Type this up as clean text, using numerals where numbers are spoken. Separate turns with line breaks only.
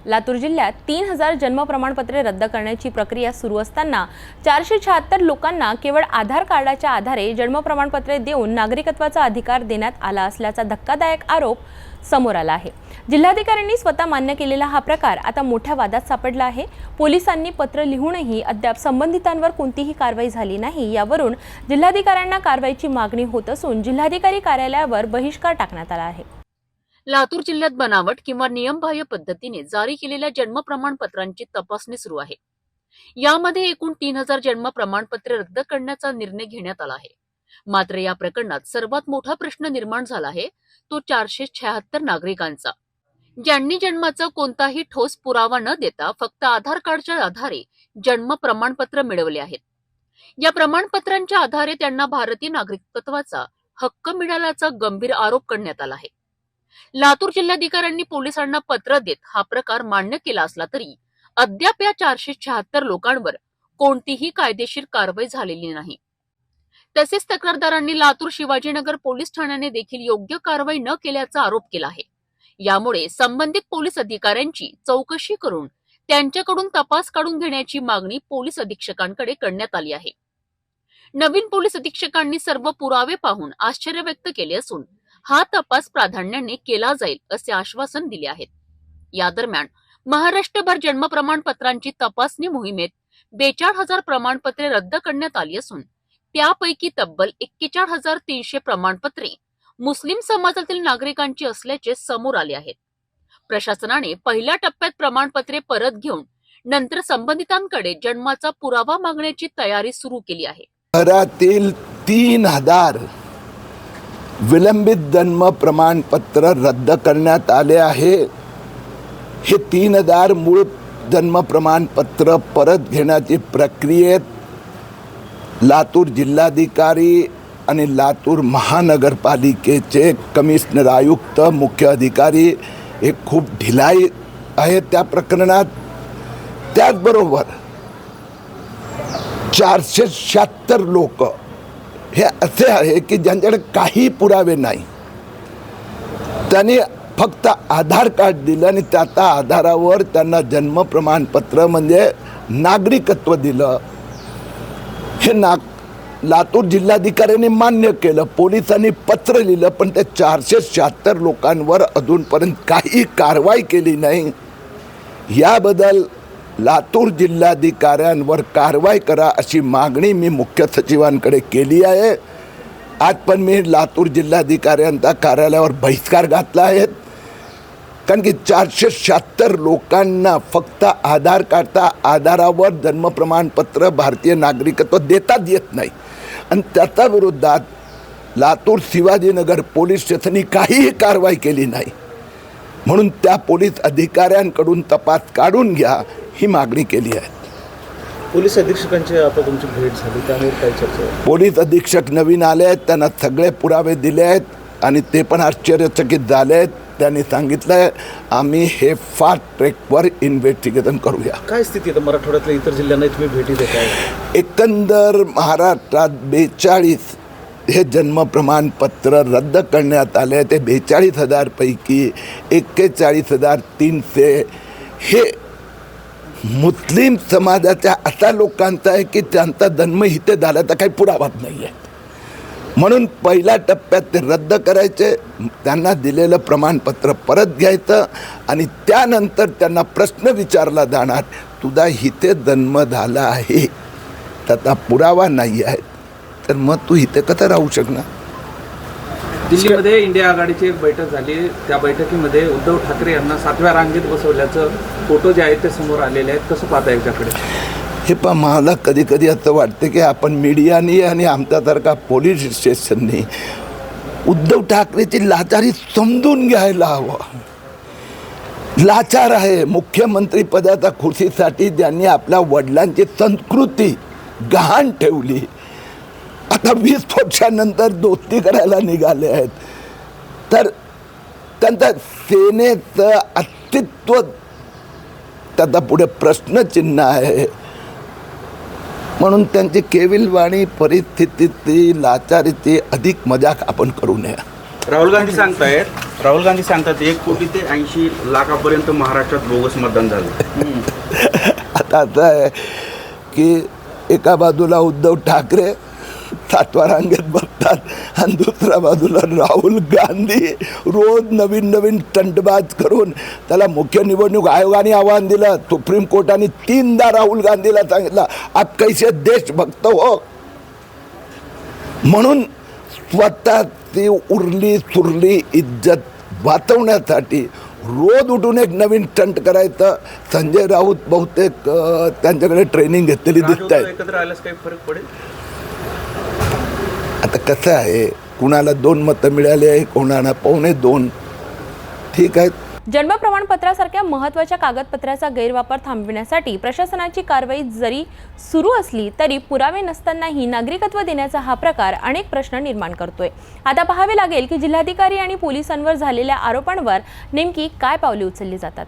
लातूर जिल्ह्यात 3000 जन्म प्रमाणपत्रे रद्द करण्याची प्रक्रिया सुरू असताना 476 लोकांना केवळ आधार कार्डाच्या आधारे जन्म प्रमाणपत्रे देऊन नागरिकत्वाचा अधिकार देण्यात आला असल्याचा धक्कादायक आरोप समोर आला आहे। जिल्हाधिकाऱ्यांनी स्वतः मान्य केलेला हा प्रकार आता मोठ्या वादात सापडला आहे। पोलिसांनी पत्र लिहूनही अद्याप संबंधितांवर कोणतीही कारवाई झाली नाही। यावरून जिल्हाधिकाऱ्यांना कारवाईची मागणी होत असून जिल्हाधिकारी कार्यालयावर बहिष्कार टाकण्यात आला आहे।
लातूर जिल्ह्यात बनावट किंवा नियमबाह्य पद्धतीने जारी केलेल्या जन्म प्रमाणपत्रांची तपासणी सुरू आहे। यामध्ये एकूण 3000 जन्म प्रमाणपत्रे रद्द करण्याचा निर्णय घेण्यात आला आहे। मात्र या प्रकरणात सर्वात मोठा प्रश्न निर्माण झाला आहे तो 476 नागरिकांचा, ज्यांनी जन्माचा कोणताही ठोस पुरावा न देता फक्त आधार कार्डच्या आधारे जन्म प्रमाणपत्र मिळवले आहेत। या प्रमाणपत्रांच्या आधारे त्यांना भारतीय नागरिकत्वाचा हक्क मिळाल्याचा गंभीर आरोप करण्यात आला आहे। लातूर जिल्हाधिकाऱ्यांनी पोलिसांना पत्र देत हा प्रकार मान्य केला असला तरी अद्याप या 476 लोकांवर कोणतीही कायदेशीर कारवाई झालेली नाही। तसेच तक्रारदारांनी लातूर शिवाजीनगर पोलीस ठाण्याने देखील योग्य कारवाई न केल्याचा आरोप केला आहे। यामुळे संबंधित पोलीस अधिकाऱ्यांची चौकशी करून त्यांच्याकडून तपास काढून घेण्याची मागणी पोलीस अधीक्षकांकडे करण्यात आली आहे। नवीन पोलीस अधीक्षकांनी सर्व पुरावे पाहून आश्चर्य व्यक्त केले असून हा तपास प्राधान्याने केला जाईल असे आश्वासन दिले आहे। या दरम्यान महाराष्ट्रभर जन्म प्रमाणपत्रांची तपासणी मोहिमेत 42,000 प्रमाणपत्रे रद्द करण्यात आली असून त्यापैकी तब्बल 41,300 प्रमाणपत्रे मुस्लिम समाजातील नागरिकांची असल्याचे समोर आले आहेत। प्रशासनाने पहिल्या टप्प्यात प्रमाणपत्रे परत घेऊन नंतर संबंधितांकडे जन्माचा पुरावा मागण्याची तयारी सुरू केली आहे।
शहरातील 3000 विलंबित जन्म प्रमाणपत्र रद्द करण्यात आले आहे। हे 3000 मूळ जन्म प्रमाणपत्र परत घेण्याची प्रक्रियेत लातूर जिल्हाधिकारी आणि लातूर महानगरपालिकेचे कमिशनर आयुक्त मुख्य अधिकारी हे खूप ढिलाई आहे त्या प्रकरणात। त्याचबरोबर 476 लोक हे असे आहे की ज्यांच्याकडे काही पुरावे नाही, त्यांनी फक्त आधार कार्ड दिलं आणि त्या आधारावर त्यांना जन्म प्रमाणपत्र म्हणजे नागरिकत्व दिलं। हे लातूर जिल्हाधिकाऱ्यांनी मान्य केलं, पोलिसांनी पत्र लिहिलं, पण त्या 476 लोकांवर अजूनपर्यंत काही कारवाई केली नाही। याबद्दल लातूर जिल्हाधिकाऱ्यांवर कारवाई करा अशी मागणी मी मुख्य सचिवांकडे केली आहे। आज पण मी लातूर जिल्हाधिकाऱ्यांच्या कार्यालयावर बहिष्कार घातला आहे, कारण की 476 लोकांना फक्त आधार कार्डच्या आधारावर जन्म प्रमाणपत्र भारतीय नागरिकत्व देताच येत नाही आणि त्याच्या विरोधात लातूर शिवाजीनगर पोलीस स्टेशननी काहीही कारवाई केली नाही। म्हणून त्या पोलीस अधिकाऱ्यांकडून तपास काढून घ्या ही मागणी केली आहे।
पोलीस अधीक्षकांची आता तुमची भेट झाली, त्यामुळे काय चर्चा?
पोलीस अधीक्षक नवीन आले आहेत, त्यांना सगळे पुरावे दिले आहेत आणि ते पण आश्चर्यचकित झाले आहेत। त्यांनी सांगितलं आम्ही हे फास्ट ट्रॅकवर इन्व्हेस्टिगेशन करूया।
काय स्थिती आहे मराठवाड्यातल्या इतर जिल्ह्यांना तुम्ही भेटी देताय?
एकंदर महाराष्ट्रात 42 हे जन्म प्रमाणपत्र रद्द करण्यात आले। ते 42,000 पैकी 41,300 हे मुस्लिम समाजाच्या अशा लोकांचा आहे की त्यांचा जन्म इथे झाल्याचा काही पुरावाच नाही आहे। म्हणून पहिल्या टप्प्यात ते रद्द करायचे, त्यांना दिलेलं प्रमाणपत्र परत घ्यायचं आणि त्यानंतर त्यांना प्रश्न विचारला जाणार, तुझा इथे जन्म झाला आहे त्याचा पुरावा नाही आहे तर मग तू इथे कसं राहू शकणार?
दिल्लीमध्ये इंडिया आघाडीची एक बैठक झाली, त्या बैठकीमध्ये उद्धव ठाकरे यांना 7व्या रांगेत बसवल्याचं फोटो जे आहेत ते समोर आलेले आहेत, कसं पाहता याच्याकडे?
हे पण मला कधी कधी असं वाटतं की आपण मीडियानी आणि आमच्यासारखा पोलीस स्टेशननी उद्धव ठाकरेची लाचारी समजून घ्यायला हवं। लाचार आहे, मुख्यमंत्री पदाच्या खुर्चीसाठी ज्यांनी आपल्या वडिलांची संस्कृती गहाण ठेवली, आता 20 वर्षानंतर दोस्ती करायला निघाले आहेत, तर त्यांचं सेनेचं अस्तित्व त्याचा पुढे प्रश्नचिन्ह आहे। म्हणून त्यांची केविलवाणी परिस्थितीची लाचारीची अधिक मजाक आपण करू नये।
राहुल गांधी सांगतायत
राहुल गांधी सांगतात 1 कोटी ते 80 लाखापर्यंत महाराष्ट्रात बोगस मतदान झालं.
आता असं आहे की एका बाजूला उद्धव ठाकरे 7व्या रांगेत बसतात आणि दुसऱ्या बाजूला राहुल गांधी रोज नवीन नवीन स्टंटबाज करून त्याला मुख्य निवडणूक आयोगाने आव्हान दिलं. सुप्रीम कोर्टाने 3दा राहुल गांधीला सांगितलं आप कैसे देशभक्त हो, म्हणून स्वतः ती उरली सुरली इज्जत वाचवण्यासाठी रोज उठून एक नवीन स्टंट करायचं. संजय राऊत बहुतेक त्यांच्याकडे ट्रेनिंग घेतलेली दिसत आहे.
एकत्र आल्यास काही फरक पडेल?
आता कसं आहे, कुणाला 2 मतं मिळाली आहे, कोणाला 2.25. ठीक आहे.
जन्म प्रमाणपत्रासारख्या महत्त्वाच्या कागदपत्राचा गैरवापर थांबविण्यासाठी प्रशासनाची कारवाई जरी सुरू असली तरी पुरावे नसतानाही नागरिकत्व देण्याचा हा प्रकार अनेक प्रश्न निर्माण करतोय. आता पाहावे लागेल की जिल्हाधिकारी आणि पोलिसांवर झालेल्या आरोपांवर नेमकी काय पावले उचलली जातात.